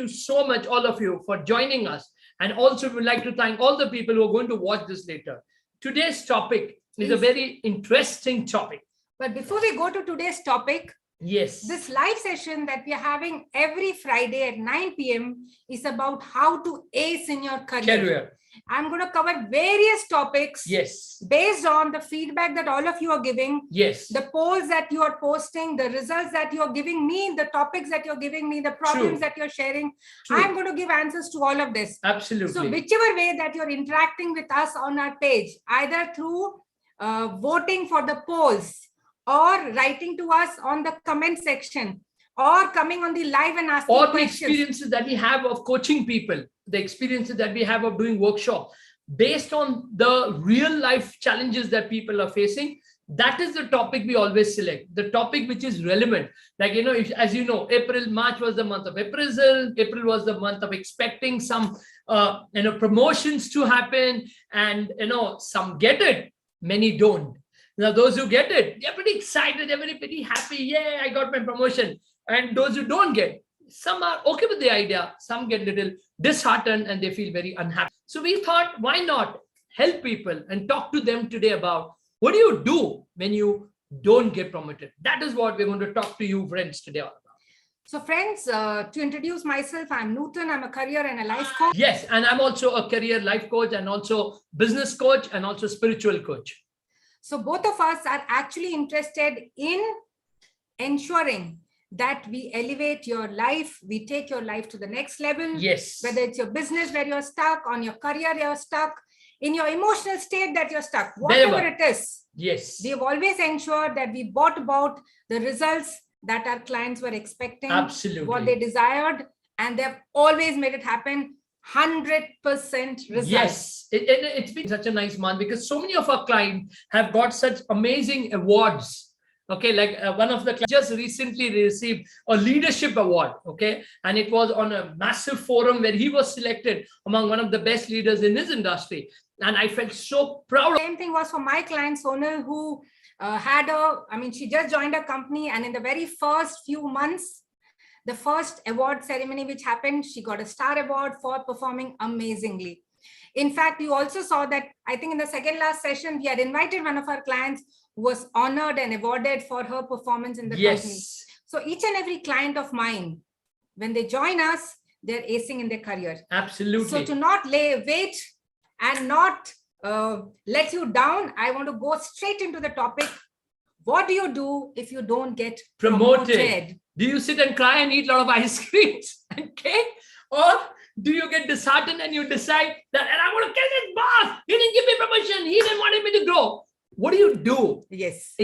you so much, all of you, for joining us. And also, we'd like to thank all the people who are going to watch this later. Today's topic is a very interesting topic. But before we go to today's topic, yes, this live session that we are having every Friday at 9 p.m. is about how to ace in your career. I'm going to cover various topics, yes, based on the feedback that all of you are giving, yes, the polls that you are posting, the results that you are giving me, the topics that you're giving me, the problems that you're sharing. I'm going to give answers to all of this. Absolutely. So whichever way that you're interacting with us on our page, either through voting for the polls or writing to us on the comment section, or coming on the live and asking all questions. The experiences that we have of coaching people, the experiences that we have of doing workshop, based on the real life challenges that people are facing, that is the topic we always select, the topic which is relevant. Like, as you know, March was the month of appraisal. April was the month of expecting some, promotions to happen, and, some get it, many don't. Now, those who get it, they're pretty excited, they're pretty happy. Yeah, I got my promotion. And those who don't get, some are okay with the idea, some get a little disheartened and they feel very unhappy. So we thought, why not help people and talk to them today about what do you do when you don't get promoted? That is what we're going to talk to you friends today about. So friends, to introduce myself, I'm Nutan. I'm a career and a life coach. Yes, and I'm also a career life coach and also business coach and also spiritual coach. So both of us are actually interested in ensuring that we elevate your life, we take your life to the next level. Yes. Whether it's your business where you're stuck, on your career you're stuck, in your emotional state that you're stuck, whatever it is. Yes. We've always ensured that we brought about the results that our clients were expecting. Absolutely. What they desired, and they've always made it happen. 100% results. Yes, it's been such a nice month because so many of our clients have got such amazing awards. Okay, like one of the clients just recently received a leadership award. Okay, and it was on a massive forum where he was selected among one of the best leaders in his industry, and I felt so proud. Same thing was for my client Sonal, who she just joined a company, and in the very first few months, the first award ceremony which happened, she got a star award for performing amazingly. In fact, you also saw that, I think in the second last session, we had invited one of our clients who was honored and awarded for her performance in the company. So each and every client of mine, when they join us, they're acing in their career. Absolutely. So to not wait and not let you down, I want to go straight into the topic. What do you do if you don't get promoted? Do you sit and cry and eat a lot of ice creams and cake? Or do you get disheartened and you decide that, and I'm going to kill this boss. He didn't give me promotion. He didn't want me to grow. What do you do? Yes.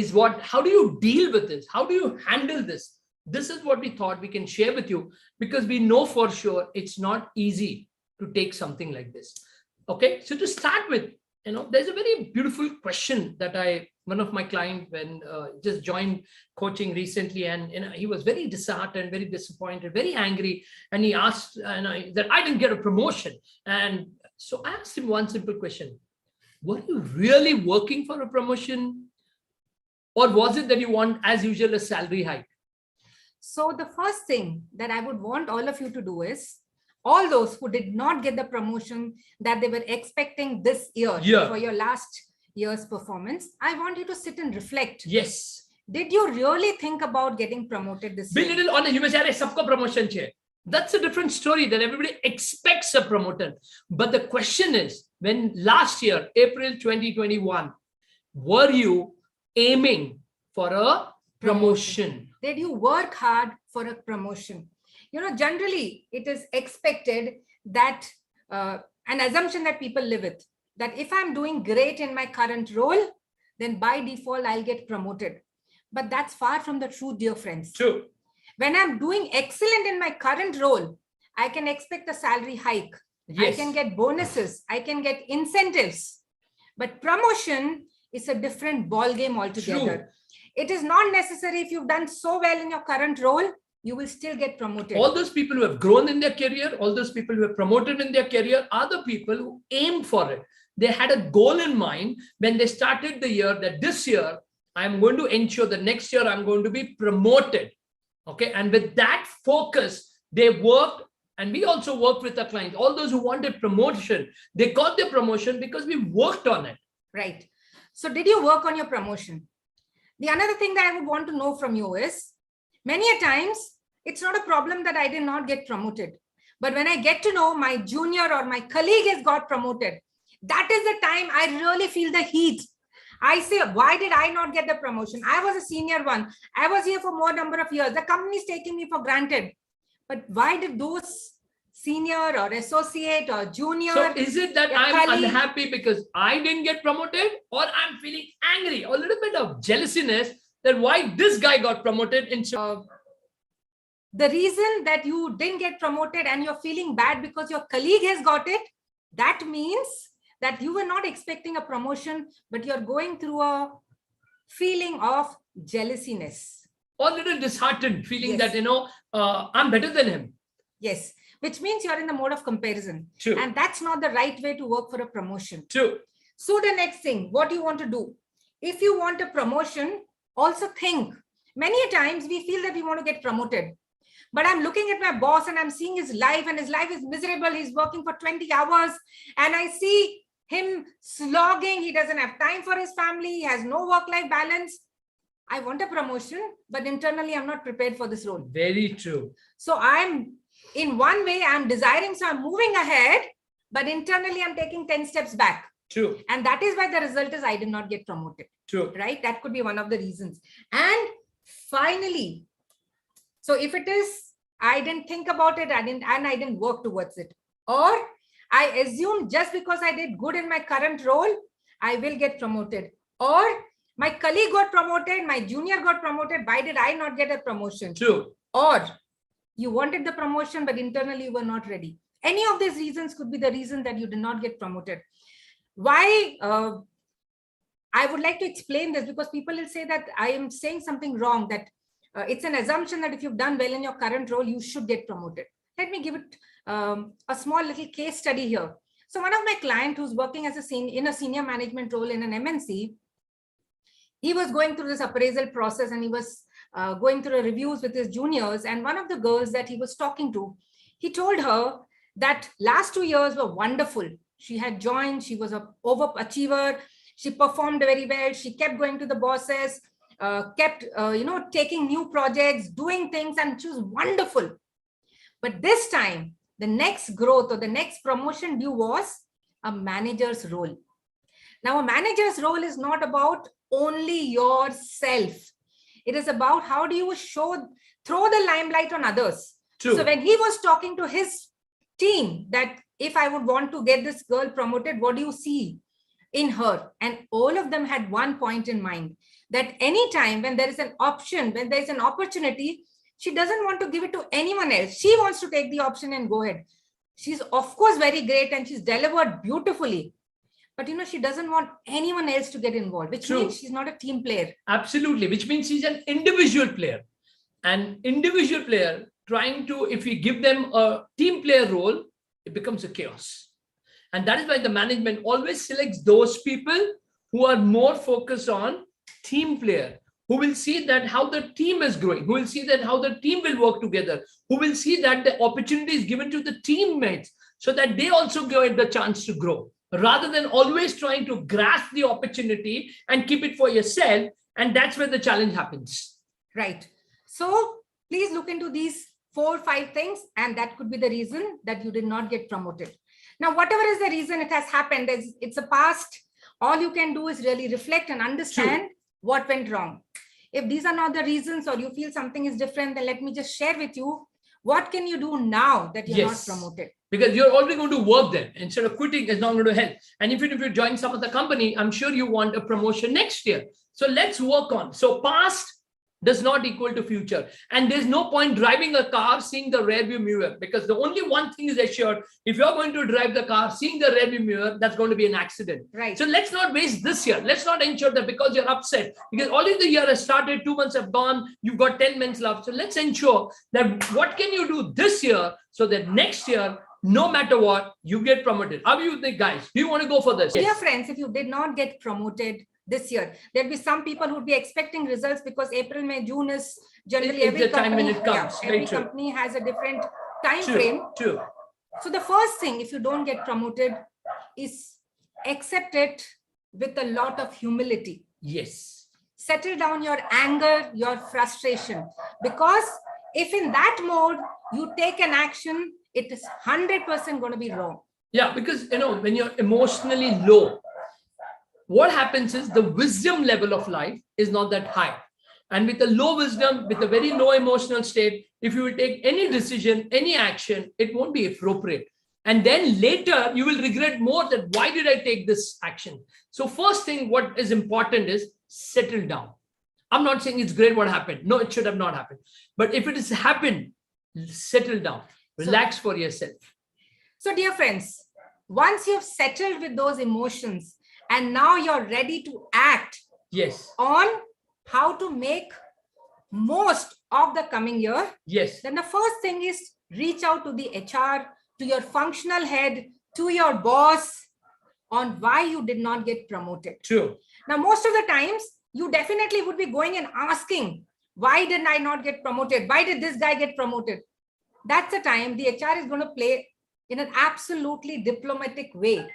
How do you deal with this? How do you handle this? This is what we thought we can share with you, because we know for sure it's not easy to take something like this. Okay. So to start with, there's a very beautiful question that one of my clients, when just joined coaching recently, and he was very disheartened, very disappointed, very angry, and he asked that I didn't get a promotion. And so I asked him one simple question: were you really working for a promotion, or was it that you want, as usual, a salary hike? So the first thing that I would want all of you to do is, all those who did not get the promotion that they were expecting this year for your last year's performance, I want you to sit and reflect. Yes. Did you really think about getting promoted this year? Be little honest. You may say, "Sabko promotion chahe." That's a different story, that everybody expects a promoter. But the question is, when last year, April 2021, were you aiming for a promotion? Did you work hard for a promotion? Generally, it is expected that an assumption that people live with, that if I'm doing great in my current role, then by default, I'll get promoted. But that's far from the truth, dear friends. True. When I'm doing excellent in my current role, I can expect a salary hike. Yes. I can get bonuses. I can get incentives. But promotion is a different ball game altogether. True. It is not necessary if you've done so well in your current role, you will still get promoted. All those people who have grown in their career, all those people who have promoted in their career are the people who aimed for it. They had a goal in mind when they started the year, that this year, I'm going to ensure that next year I'm going to be promoted. Okay. And with that focus, they worked And we also work with our clients. All those who wanted promotion, they got their promotion because we worked on it. Right. So did you work on your promotion? The another thing that I would want to know from you is, many a times, it's not a problem that I did not get promoted. But when I get to know my junior or my colleague has got promoted, that is the time I really feel the heat. I say, why did I not get the promotion? I was a senior one. I was here for more number of years. The company is taking me for granted. But why did those senior or associate or junior? So is it that your I'm colleague- unhappy because I didn't get promoted, or I'm feeling angry, or a little bit of jealousiness that why this guy got promoted instead of the reason that you didn't get promoted and you're feeling bad because your colleague has got it, that means that you were not expecting a promotion, but you're going through a feeling of jealousiness. or a little disheartened, feeling Yes. that, I'm better than him. Yes, which means you're in the mode of comparison. True. And that's not the right way to work for a promotion. True. So the next thing, what you want to do, if you want a promotion, also think. Many a times we feel that we want to get promoted, but I'm looking at my boss and I'm seeing his life, and his life is miserable. He's working for 20 hours and I see him slogging. He doesn't have time for his family. He has no work-life balance. I want a promotion, but internally I'm not prepared for this role. Very true. So I'm in one way I'm desiring, so I'm moving ahead, but internally I'm taking 10 steps back. True. And that is why the result is I did not get promoted, True. right? That could be one of the reasons. And finally, so if it is, I didn't think about it, I didn't work towards it, or I assume just because I did good in my current role, I will get promoted, or my colleague got promoted, my junior got promoted, why did I not get a promotion? True. Or you wanted the promotion, but internally you were not ready. Any of these reasons could be the reason that you did not get promoted. Why? I would like to explain this because people will say that I am saying something wrong, that it's an assumption that if you've done well in your current role, you should get promoted. Let me give it a small little case study here. So one of my clients who's working as in a senior management role in an MNC, he was going through this appraisal process and he was going through reviews with his juniors. And one of the girls that he was talking to, he told her that last 2 years were wonderful. She had joined, she was an overachiever, she performed very well, she kept going to the bosses, kept taking new projects, doing things, and she was wonderful. But this time, the next growth or the next promotion due was a manager's role. Now, a manager's role is not about only yourself. It is about how do you throw the limelight on others. True. So when he was talking to his team that if I would want to get this girl promoted, what do you see in her? And all of them had one point in mind, that anytime when there is an option, when there is an opportunity, she doesn't want to give it to anyone else. She wants to take the option and go ahead. She's of course very great and she's delivered beautifully. But she doesn't want anyone else to get involved, which True. means she's not a team player. Absolutely, which means she's an individual player. An individual player trying to, if we give them a team player role, it becomes a chaos. And that is why the management always selects those people who are more focused on team player, who will see that how the team is growing, who will see that how the team will work together, who will see that the opportunity is given to the teammates so that they also get the chance to grow, rather than always trying to grasp the opportunity and keep it for yourself. And that's where the challenge happens. Right. So please look into these 4 or 5 things, and that could be the reason that you did not get promoted. Now, whatever is the reason it has happened, it's a past. All you can do is really reflect and understand what went wrong. If these are not the reasons, or you feel something is different, then let me just share with you, what can you do now that you're not promoted? Because you're already going to work then. Instead of quitting, it's not going to help. And even if you join some other company, I'm sure you want a promotion next year. So let's work on. So past does not equal to future. And there's no point driving a car seeing the rearview mirror, because the only one thing is assured, if you're going to drive the car seeing the rearview mirror, that's going to be an accident. Right. So let's not waste this year. Let's not ensure that because you're upset, because already the year has started, 2 months have gone, you've got 10 months left. So let's ensure that what can you do this year so that next year, no matter what, you get promoted. How do you think, guys? Do you want to go for this? Dear friends, if you did not get promoted this year, there'll be some people who would be expecting results, because April, May, June is generally It's every the time when company, it comes. Very every true. company has a different time frame. True. So the first thing, if you don't get promoted, is accept it with a lot of humility. Yes. Settle down your anger, your frustration, because if in that mode you take an action, it is 100% going to be wrong. Yeah, because when you're emotionally low, what happens is the wisdom level of life is not that high. And with a low wisdom, with a very low emotional state, if you will take any decision, any action, it won't be appropriate. And then later you will regret more that why did I take this action? So first thing, what is important is settle down. I'm not saying it's great what happened. No, it should have not happened. But if it has happened, settle down, relax for yourself. So dear friends, once you've settled with those emotions and now you're ready to act Yes. on how to make most of the coming year, Yes. then the first thing is reach out to the HR, to your functional head, to your boss on why you did not get promoted. True. Now, most of the times, you definitely would be going and asking, why didn't I not get promoted? Why did this guy get promoted? That's the time the HR is going to play in an absolutely diplomatic way.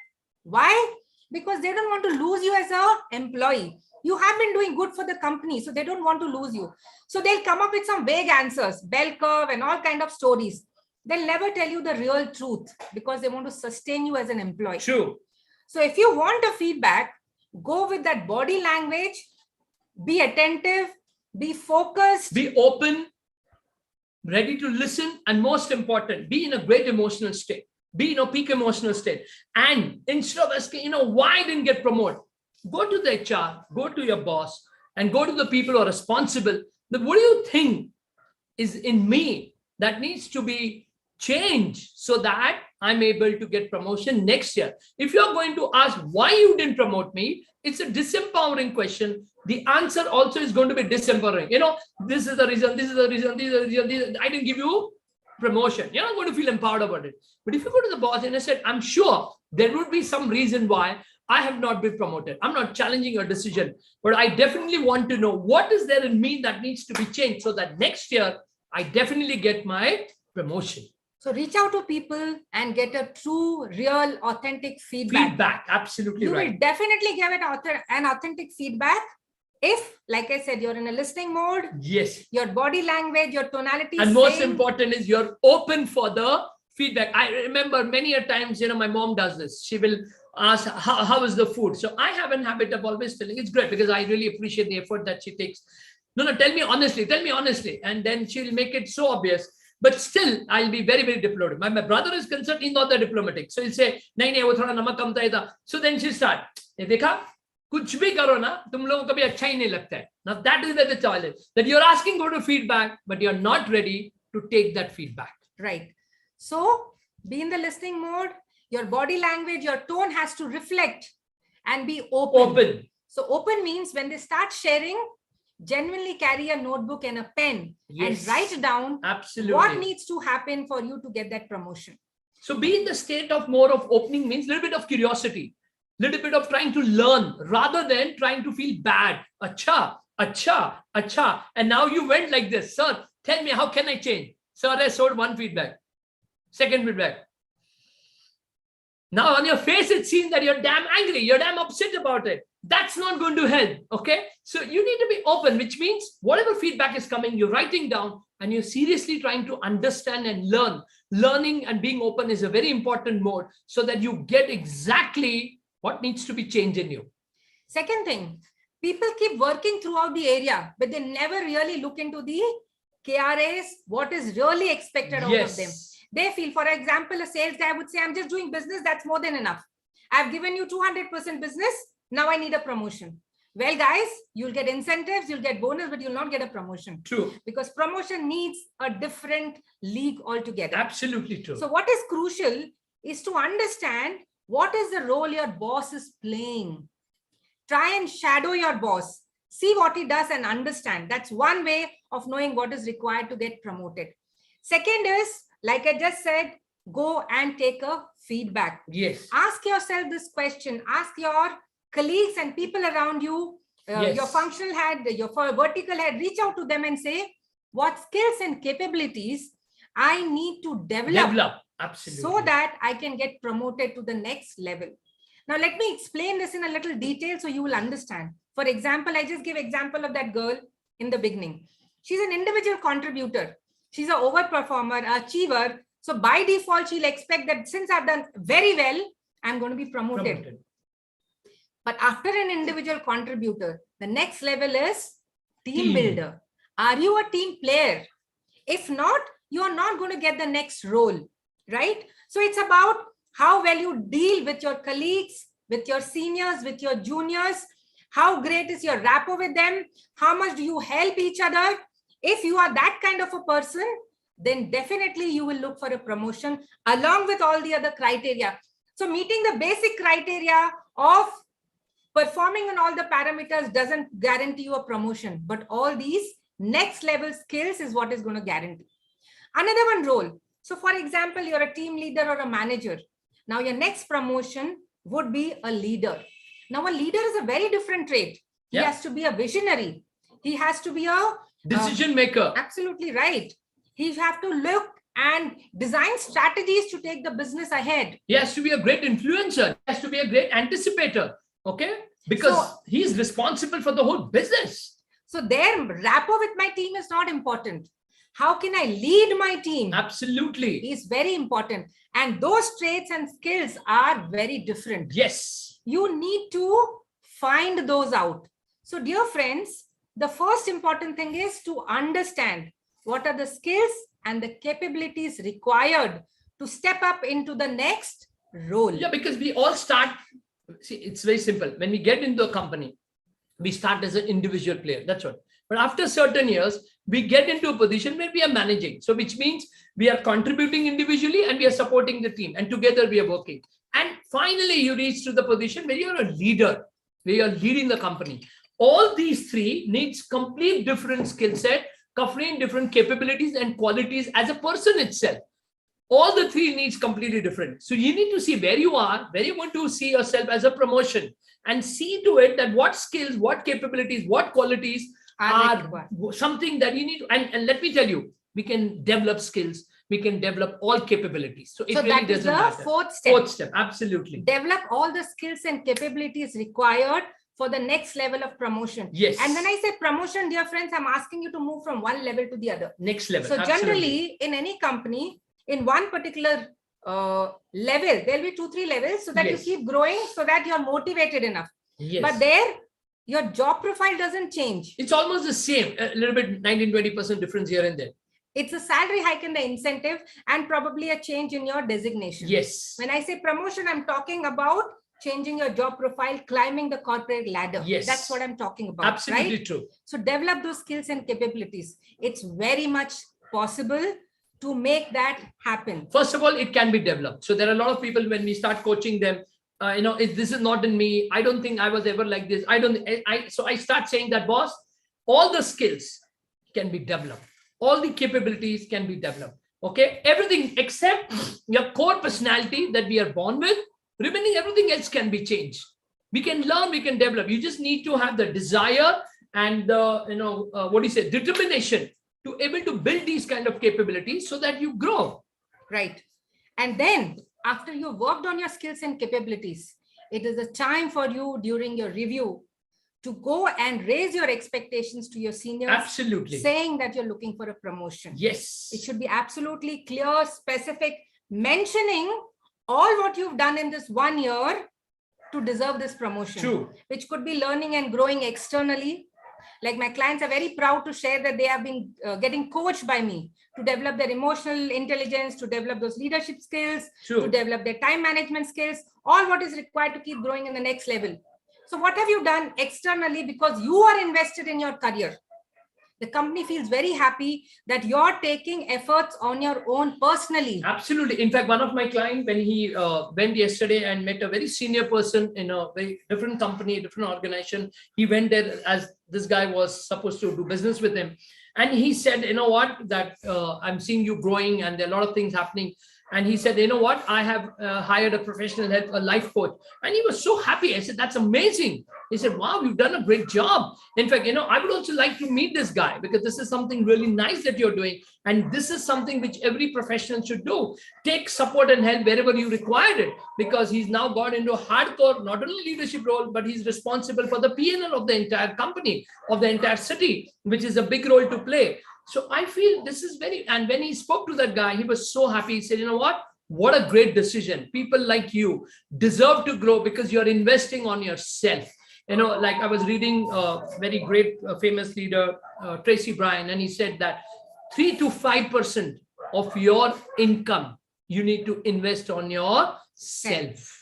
Why? Because they don't want to lose you as an employee. You have been doing good for the company, so they don't want to lose you. So they'll come up with some vague answers, bell curve and all kind of stories. They'll never tell you the real truth because they want to sustain you as an employee. True. So if you want a feedback, go with that body language, be attentive, be focused, be open, ready to listen, and most important, be in a great emotional state, be in a peak emotional state. And instead of asking, why I didn't get promoted, go to the HR, go to your boss, and go to the people who are responsible. What do you think is in me that needs to be changed so that I'm able to get promotion next year? If you're going to ask why you didn't promote me, it's a disempowering question. The answer also is going to be disempowering. This is the reason, this is the reason, this is the reason, I didn't give you promotion. You're not going to feel empowered about it. But if you go to the boss and I said, I'm sure there would be some reason why I have not been promoted. I'm not challenging your decision, but I definitely want to know what is there in me that needs to be changed so that next year I definitely get my promotion. So reach out to people and get a true, real, authentic feedback. Feedback, absolutely right. You will definitely give it an authentic feedback if, like I said, you're in a listening mode. Yes. Your body language, your tonality. And most important is you're open for the feedback. I remember many a times, my mom does this. She will ask, how is the food? So I have a habit of always telling, it's great because I really appreciate the effort that she takes. No, tell me honestly. And then she'll make it so obvious. But still, I'll be very, very diplomatic. My brother is concerned, he's not that diplomatic. So he'll say, nahi, wo thoda namak kam tha. So then she'll start, dekha, kuch bhi karo na, tum logon ko bhi acha hi nahi lagta hai. Now that is where the challenge is, that you're asking for feedback, but you're not ready to take that feedback. Right. So be in the listening mode. Your body language, your tone has to reflect and be open. So open means when they start sharing, genuinely carry a notebook and a pen and write down what needs to happen for you to get that promotion. So be in the state of more of opening means a little bit of curiosity, little bit of trying to learn rather than trying to feel bad. Acha. And now you went like this. Sir, tell me, how can I change? Sir, I showed one feedback. Second feedback. Now on your face, it seems that you're damn angry. You're damn upset about it. That's not going to help. Okay. So you need to be open, which means whatever feedback is coming, you're writing down and you're seriously trying to understand and learn. Learning and being open is a very important mode so that you get exactly what needs to be changed in you. Second thing, people keep working throughout the area, but they never really look into the KRAs, what is really expected out of them. They feel, for example, a sales guy would say, I'm just doing business. That's more than enough. I've given you 200% business. Now I need a promotion. Well, guys, you'll get incentives, you'll get bonus, but you'll not get a promotion. True. Because promotion needs a different league altogether. Absolutely true. So what is crucial is to understand what is the role your boss is playing. Try and shadow your boss. See what he does and understand. That's one way of knowing what is required to get promoted. Second is, like I just said, go and take a feedback. Yes. Ask yourself this question. Ask your colleagues and people around you, your functional head, your vertical head, reach out to them and say, what skills and capabilities I need to develop Absolutely. so that I can get promoted to the next level. Now, let me explain this in a little detail so you will understand. For example, I just give example of that girl in the beginning. She's an individual contributor. She's an overperformer, achiever. So by default, she'll expect that since I've done very well, I'm going to be promoted. But after an individual contributor, the next level is team builder. Are you a team player? If not, you are not going to get the next role, right? So it's about how well you deal with your colleagues, with your seniors, with your juniors. How great is your rapport with them? How much do you help each other? If you are that kind of a person, then definitely you will look for a promotion along with all the other criteria. So meeting the basic criteria of performing on all the parameters doesn't guarantee you a promotion, but all these next level skills is what is going to guarantee. Another one, role. So for example, you're a team leader or a manager. Now your next promotion would be a leader. Now a leader is a very different trait. He has to be a visionary. He has to be a decision maker. Absolutely right. He have to look and design strategies to take the business ahead. He has to be a great influencer. He has to be a great anticipator. Okay, because he's responsible for the whole business. So their rapport with my team is not important. How can I lead my team? Absolutely. Is very important. And those traits and skills are very different. Yes. You need to find those out. So dear friends, the first important thing is to understand what are the skills and the capabilities required to step up into the next role. Yeah, because we all start. See, it's very simple. When we get into a company, we start as an individual player. That's what. But after certain years, we get into a position where we are managing. So which means we are contributing individually and we are supporting the team. And together we are working. And finally, you reach to the position where you're a leader, where you're leading the company. All these three needs complete different skill set, covering different capabilities and qualities as a person itself. All the three needs completely different. So you need to see where you are, where you want to see yourself as a promotion, and see to it that what skills, what capabilities, what qualities are something that you need to, and let me tell you, we can develop skills, we can develop all capabilities. So it really that doesn't is matter. the fourth step. Fourth step, absolutely. Develop all the skills and capabilities required for the next level of promotion. Yes. And when I say promotion, dear friends, I'm asking you to move from one level to the other. Next level. So absolutely. Generally, in any company, in one particular level, there'll be 2-3 levels so that you keep growing, so that you're motivated enough. Yes. But there, your job profile doesn't change. It's almost the same, a little bit 19-20% difference here and there. It's a salary hike in the incentive and probably a change in your designation. Yes. When I say promotion, I'm talking about changing your job profile, climbing the corporate ladder. Yes. That's what I'm talking about. Absolutely right? true. So develop those skills and capabilities. It's very much possible to make that happen. First of all, it can be developed. So there are a lot of people, when we start coaching them, this is not in me. I don't think I was ever like this. So I start saying that, boss, all the skills can be developed. All the capabilities can be developed. Okay. Everything except your core personality that we are born with, remaining everything else can be changed. We can learn, we can develop. You just need to have the desire and the, determination to able to build these kind of capabilities so that you grow. Right. And then after you've worked on your skills and capabilities, it is a time for you during your review to go and raise your expectations to your seniors. Absolutely. Saying that you're looking for a promotion. Yes. It should be absolutely clear, specific, mentioning all what you've done in this 1 year to deserve this promotion. True. Which could be learning and growing externally. Like my clients are very proud to share that they have been getting coached by me to develop their emotional intelligence, to develop those leadership skills, to develop their time management skills, all what is required to keep growing in the next level. So what have you done externally? Because you are invested in your career. The company feels very happy that you're taking efforts on your own personally. Absolutely. In fact, one of my clients, when he went yesterday and met a very senior person in a very different company, different organization, he went there as this guy was supposed to do business with him. And he said, you know what, that I'm seeing you growing and there are a lot of things happening. And he said, you know what? I have hired a professional help, a life coach. And he was so happy. I said, that's amazing. He said, wow, you've done a great job. In fact, I would also like to meet this guy because this is something really nice that you're doing. And this is something which every professional should do. Take support and help wherever you require it, because he's now got into a hardcore, not only leadership role, but he's responsible for the P&L of the entire company, of the entire city, which is a big role to play. So I feel this is and when he spoke to that guy, he was so happy. He said, you know what a great decision. People like you deserve to grow because you're investing on yourself. Like I was reading a very great famous leader, Tracy Bryan, and he said that 3 to 5% of your income, you need to invest on yourself.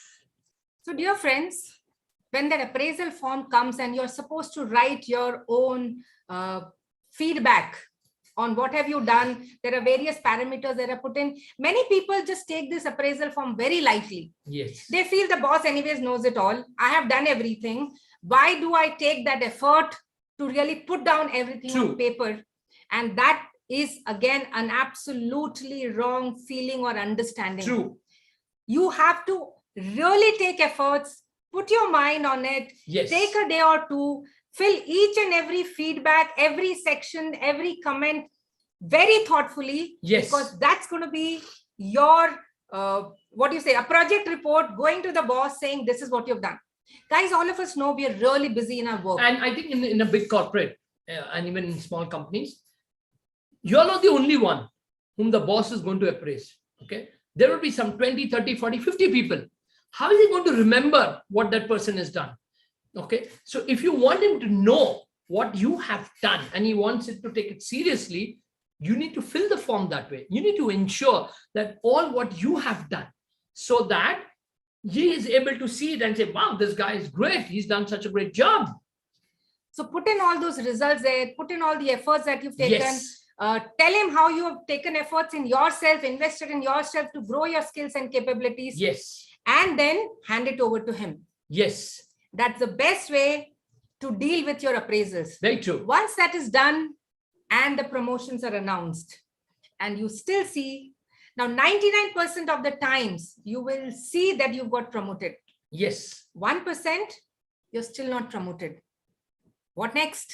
So dear friends, when that appraisal form comes and you're supposed to write your own feedback on what have you done, there are various parameters that are put in. Many people just take this appraisal form very lightly. Yes. They feel the boss anyways knows it all. I have done everything. Why do I take that effort to really put down everything on paper? And that is again an absolutely wrong feeling or understanding. True. You have to really take efforts, put your mind on it, yes. Take a day or two, fill each and every feedback, every section, every comment very thoughtfully. Yes. Because that's going to be your, a project report going to the boss saying, this is what you've done. Guys, all of us know we are really busy in our work. And I think in a big corporate and even in small companies, you're not the only one whom the boss is going to appraise. Okay. There will be some 20, 30, 40, 50 people. How is he going to remember what that person has done? Okay. So if you want him to know what you have done and he wants it to take it seriously, you need to fill the form that way. You need to ensure that all what you have done, so that he is able to see it and say, wow, this guy is great. He's done such a great job. So put in all those results there, put in all the efforts that you've taken. Yes. Tell him how you have taken efforts in yourself, invested in yourself to grow your skills and capabilities. Yes. And then hand it over to him. Yes. That's the best way to deal with your appraisals. Very true. Once that is done and the promotions are announced, and you still see, now 99% of the times you will see that you got promoted. Yes. 1%, you're still not promoted. What next?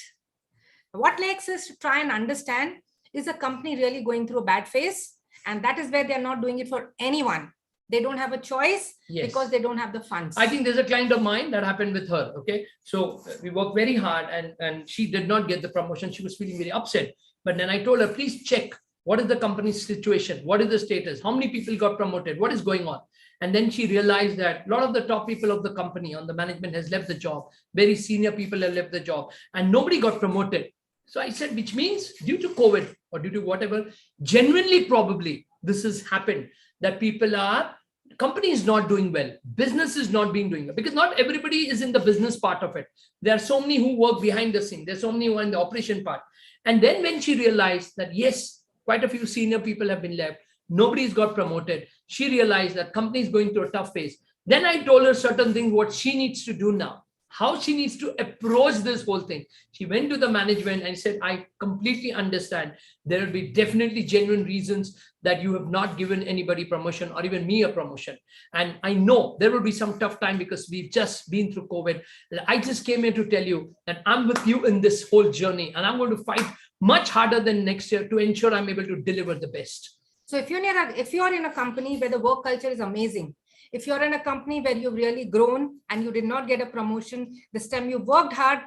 What next is to try and understand, is the company really going through a bad phase? And that is where they're not doing it for anyone. They don't have a choice. Yes. Because they don't have the funds. I think there's a client of mine that happened with her. Okay. So we worked very hard and she did not get the promotion. She was feeling very upset. But then I told her, please check what is the company's situation? What is the status? How many people got promoted? What is going on? And then she realized that a lot of the top people of the company on the management has left the job. Very senior people have left the job and nobody got promoted. So I said, which means due to COVID or due to whatever, genuinely probably this has happened, that company is not doing well. Business is not being doing well because not everybody is in the business part of it. There are so many who work behind the scene. There's so many who are in the operation part. And then when she realized that, yes, quite a few senior people have been left, nobody's got promoted, she realized that company is going through a tough phase. Then I told her certain things, what she needs to do now, how she needs to approach this whole thing. She went to the management and said, I completely understand. There will be definitely genuine reasons that you have not given anybody promotion or even me a promotion. And I know there will be some tough time because we've just been through COVID. I just came here to tell you that I'm with you in this whole journey and I'm going to fight much harder than next year to ensure I'm able to deliver the best. So if you're in a company where the work culture is amazing, if you're in a company where you've really grown and you did not get a promotion, this time you worked hard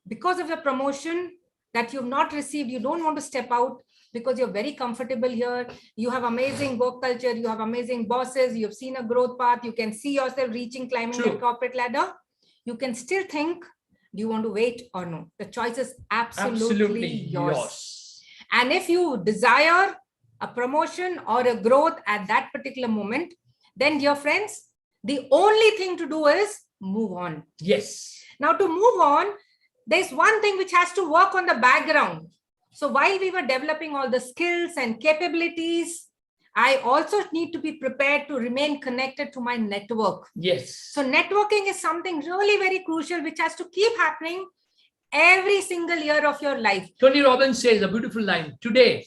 because of the promotion that you've not received, you don't want to step out because you're very comfortable here. You have amazing work culture. You have amazing bosses. You've seen a growth path. You can see yourself climbing the corporate ladder. You can still think, do you want to wait or no? The choice is absolutely yours. And if you desire a promotion or a growth at that particular moment, then dear friends, the only thing to do is move on. Yes. Now to move on, there's one thing which has to work on the background. So while we were developing all the skills and capabilities, I also need to be prepared to remain connected to my network. Yes. So networking is something really very crucial, which has to keep happening every single year of your life. Tony Robbins says a beautiful line. Today,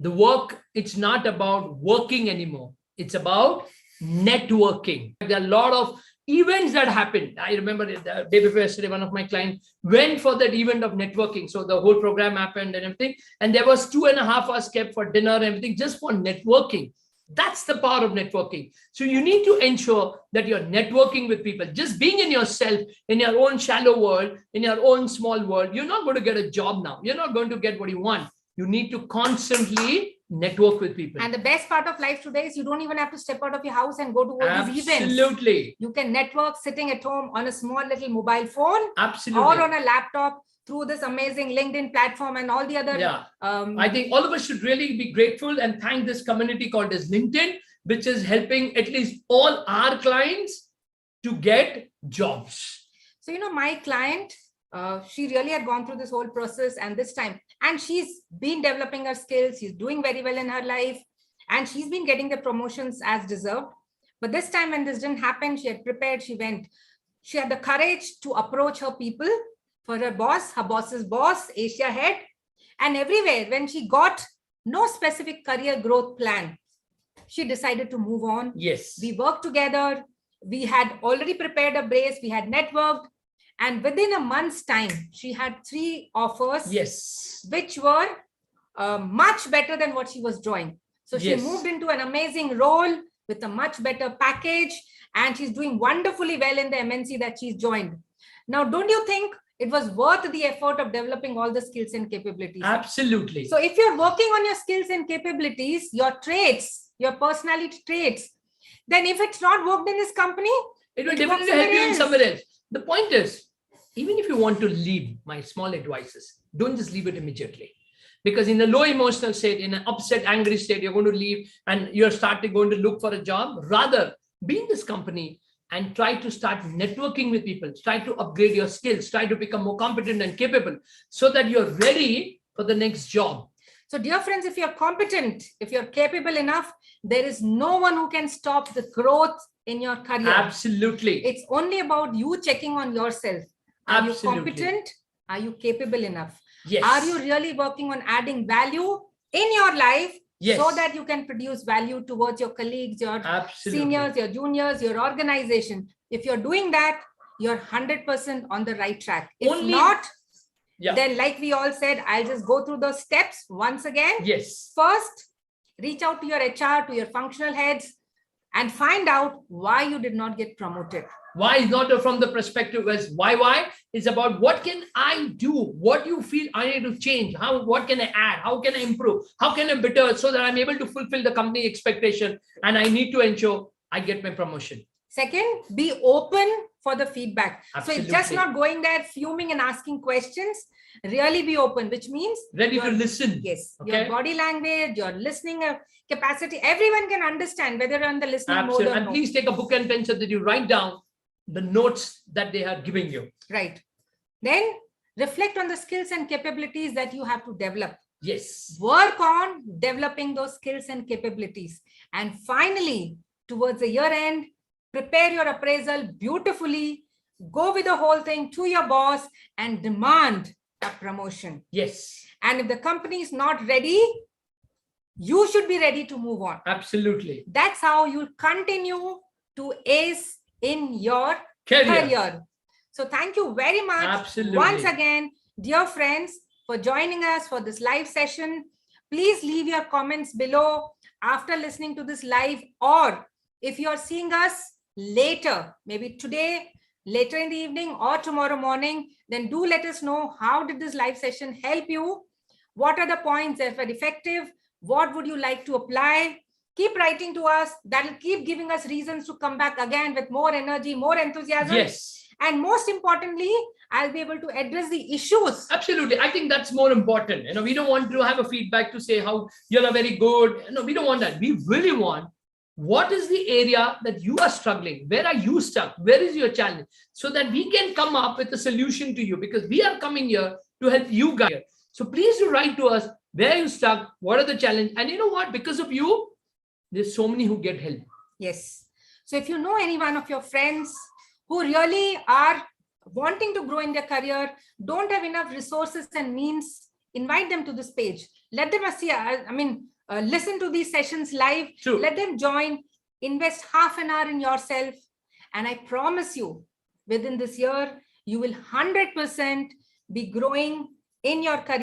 The work, it's not about working anymore. It's about networking. There are a lot of events that happened. I remember the day before yesterday, one of my clients went for that event of networking. So the whole program happened and everything. And there was 2.5 hours kept for dinner and everything just for networking. That's the power of networking. So you need to ensure that you're networking with people. Just being in yourself, in your own shallow world, in your own small world, you're not going to get a job now. You're not going to get what you want. You need to constantly network with people. And the best part of life today is you don't even have to step out of your house and go to all these events. Absolutely. You can network sitting at home on a small little mobile phone. Absolutely. Or on a laptop through this amazing LinkedIn platform and all the other. Yeah. I think all of us should really be grateful and thank this community called as LinkedIn, which is helping at least all our clients to get jobs. So, my client, she really had gone through this whole process, and this time, and she's been developing her skills. She's doing very well in her life, and she's been getting the promotions as deserved. But this time when this didn't happen, she had prepared, she had the courage to approach her people, for her boss's boss, Asia head, and everywhere. When she got no specific career growth plan, she decided to move on. Yes. We worked together. We had already prepared a brace. We had networked. And within a month's time, she had 3 offers, yes, which were much better than what she was drawing. So she moved into an amazing role with a much better package, and she's doing wonderfully well in the MNC that she's joined. Now, don't you think it was worth the effort of developing all the skills and capabilities? Absolutely. So if you're working on your skills and capabilities, your traits, your personality traits, then if it's not worked in this company, it will definitely help you in somewhere else. The point is, even if you want to leave, my small advice is, don't just leave it immediately. Because in a low emotional state, in an upset, angry state, you're going to leave and you're going to look for a job. Rather, be in this company and try to start networking with people, try to upgrade your skills, try to become more competent and capable so that you're ready for the next job. So dear friends, if you're competent, if you're capable enough, there is no one who can stop the growth in your career. Absolutely. It's only about you checking on yourself. Are you competent? Are you capable enough? Yes. Are you really working on adding value in your life? Yes. So that you can produce value towards your colleagues, your seniors, your juniors, your organization. If you're doing that, you're 100% on the right track. If not, then like we all said, I'll just go through those steps once again. Yes. First, reach out to your HR, to your functional heads, and find out why you did not get promoted. Why is not from the perspective as why is about what can I do, what you feel I need to change, what can I add, how can I improve, how can I better so that I'm able to fulfill the company expectation, and I need to ensure I get my promotion. Second, be open for the feedback. Absolutely. So it's just not going there fuming and asking questions. Really be open, which means ready to listen. Yes. Okay. Your body language, your listening capacity, everyone can understand whether you're on the listening Absolutely. mode or and no. Please take a book and pen so that you write down the notes that they are giving you. Right. Then reflect on the skills and capabilities that you have to develop. Yes. Work on developing those skills and capabilities. And finally, towards the year end, prepare your appraisal beautifully, go with the whole thing to your boss and demand a promotion. Yes. And if the company is not ready, you should be ready to move on. Absolutely. That's how you continue to ace in your career. So thank you very much. Absolutely. Once again, dear friends, for joining us for this live session. Please leave your comments below after listening to this live, or if you're seeing us later, maybe today, later in the evening or tomorrow morning, then do let us know how did this live session help you? What are the points that were effective? What would you like to apply? Keep writing to us. That will keep giving us reasons to come back again with more energy, more enthusiasm. Yes. And most importantly, I'll be able to address the issues. Absolutely. I think that's more important. We don't want to have a feedback to say how you're very good. No, we don't want that. We really want what is the area that you are struggling? Where are you stuck? Where is your challenge? So that we can come up with a solution to you, because we are coming here to help you guys. So please do write to us. Where are you stuck? What are the challenges? And you know what? Because of you, there's so many who get help. Yes. So if you know any one of your friends who really are wanting to grow in their career, don't have enough resources and means, invite them to this page. let them listen to these sessions live. True. Let them join, invest half an hour in yourself. And I promise you, within this year, you will 100% be growing in your career.